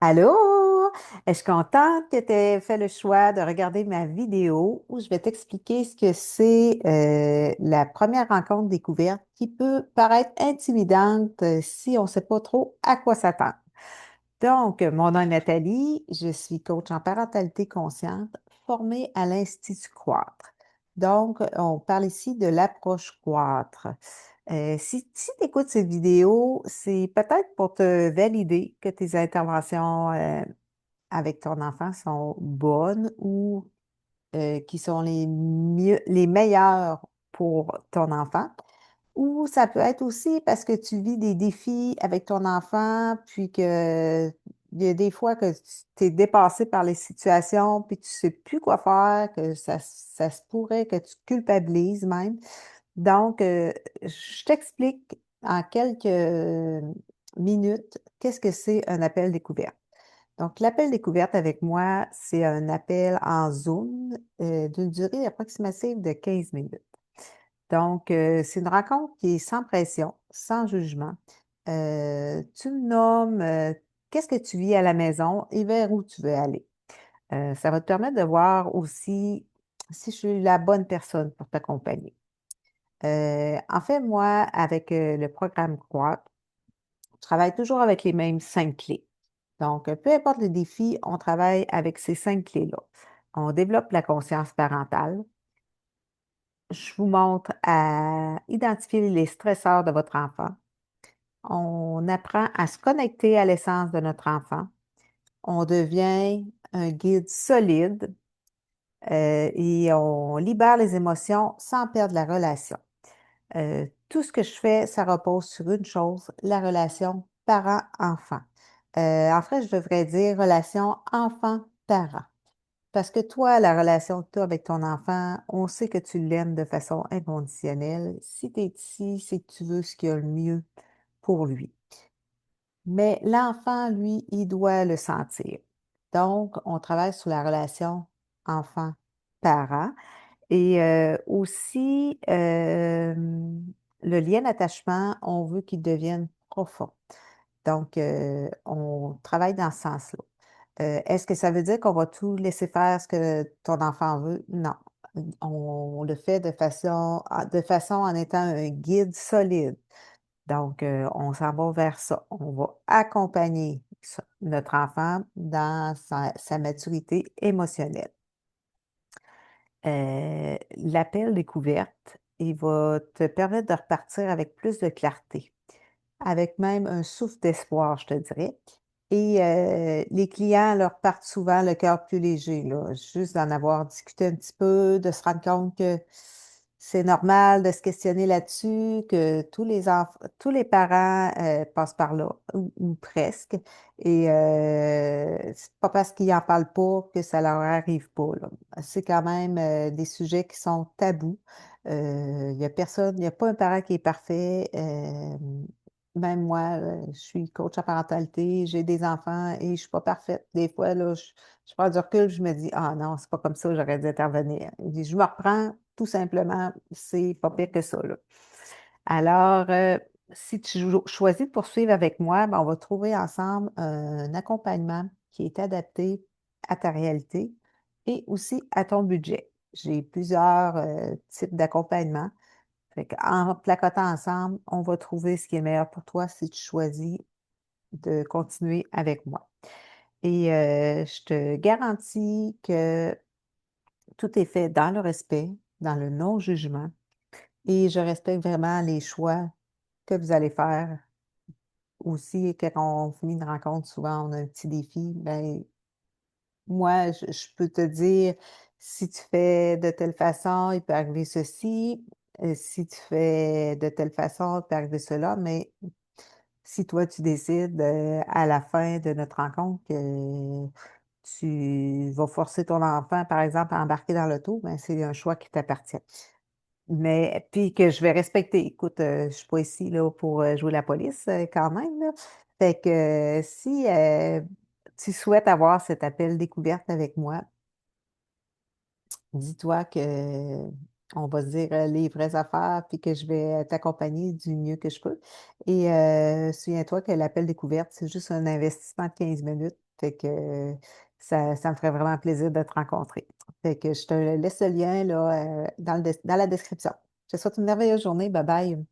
Allô? Je suis contente que tu aies fait le choix de regarder ma vidéo où je vais t'expliquer ce que c'est la première rencontre découverte qui peut paraître intimidante si on ne sait pas trop à quoi s'attendre. Donc, mon nom est Nathalie, je suis coach en parentalité consciente formée à l'Institut Croître. Donc, on parle ici de l'approche Croître. Si tu écoutes cette vidéo, c'est peut-être pour te valider que tes interventions avec ton enfant sont bonnes ou qui sont les meilleures pour ton enfant. Ou ça peut être aussi parce que tu vis des défis avec ton enfant, puis que il y a des fois que tu es dépassé par les situations, puis tu sais plus quoi faire, que ça se pourrait que tu culpabilises même. Donc, je t'explique en quelques minutes qu'est-ce que c'est un appel découverte. Donc, l'appel découverte avec moi, c'est un appel en Zoom d'une durée approximative de 15 minutes. Donc, c'est une rencontre qui est sans pression, sans jugement. Tu me nommes qu'est-ce que tu vis à la maison et vers où tu veux aller. Ça va te permettre de voir aussi si je suis la bonne personne pour t'accompagner. En fait, moi, avec le programme Croître, je travaille toujours avec les mêmes 5 clés. Donc, peu importe le défi, on travaille avec ces 5 clés-là. On développe la conscience parentale. Je vous montre à identifier les stresseurs de votre enfant. On apprend à se connecter à l'essence de notre enfant. On devient un guide solide et on libère les émotions sans perdre la relation. Tout ce que je fais, ça repose sur une chose, la relation parent-enfant. En fait, je devrais dire relation enfant-parent. Parce que toi, la relation que tu as avec ton enfant, on sait que tu l'aimes de façon inconditionnelle. Si tu es ici, c'est que tu veux ce qu'il y a le mieux pour lui. Mais l'enfant, lui, il doit le sentir. Donc, on travaille sur la relation enfant-parent et aussi le lien d'attachement, on veut qu'il devienne profond. Donc, on travaille dans ce sens-là. Est-ce que ça veut dire qu'on va tout laisser faire ce que ton enfant veut? Non. On le fait de façon en étant un guide solide. Donc, on s'en va vers ça. On va accompagner notre enfant dans sa maturité émotionnelle. L'appel découverte, il va te permettre de repartir avec plus de clarté, avec même un souffle d'espoir, je te dirais. Et les clients leur partent souvent le cœur plus léger, là, juste d'en avoir discuté un petit peu, de se rendre compte que c'est normal de se questionner là-dessus, que tous les parents passent par là, ou presque. Et c'est pas parce qu'ils n'en parlent pas que ça leur arrive pas, là. C'est quand même des sujets qui sont tabous. Il y a personne, il n'y a pas un parent qui est parfait. Même moi, je suis coach en parentalité, j'ai des enfants et je suis pas parfaite. Des fois, là, je prends du recul, je me dis: «Ah non, c'est pas comme ça, j'aurais dû intervenir». Puis je me reprends, tout simplement, c'est pas pire que ça, là. Alors, si tu choisis de poursuivre avec moi, ben, on va trouver ensemble un accompagnement qui est adapté à ta réalité et aussi à ton budget. J'ai plusieurs, types d'accompagnement. Fait qu'en placotant ensemble, on va trouver ce qui est meilleur pour toi si tu choisis de continuer avec moi. Et je te garantis que tout est fait dans le respect, dans le non-jugement et je respecte vraiment les choix que vous allez faire. Aussi, quand on finit une rencontre, souvent on a un petit défi, ben moi, je peux te dire, si tu fais de telle façon, il peut arriver ceci, si tu fais de telle façon, il peut arriver cela, mais si toi, tu décides, à la fin de notre rencontre que tu vas forcer ton enfant, par exemple, à embarquer dans l'auto, ben, c'est un choix qui t'appartient. Mais puis que je vais respecter. Écoute, je suis pas ici là pour, jouer la police, quand même, là. Fait que si, tu souhaites avoir cet appel découverte avec moi, dis-toi que on va se dire, les vraies affaires, puis que je vais t'accompagner du mieux que je peux et souviens-toi que l'appel découverte, c'est juste un investissement de 15 minutes. Fait que ça me ferait vraiment plaisir de te rencontrer. Fait que je te laisse le lien là, dans la description. Je te souhaite une merveilleuse journée. Bye bye.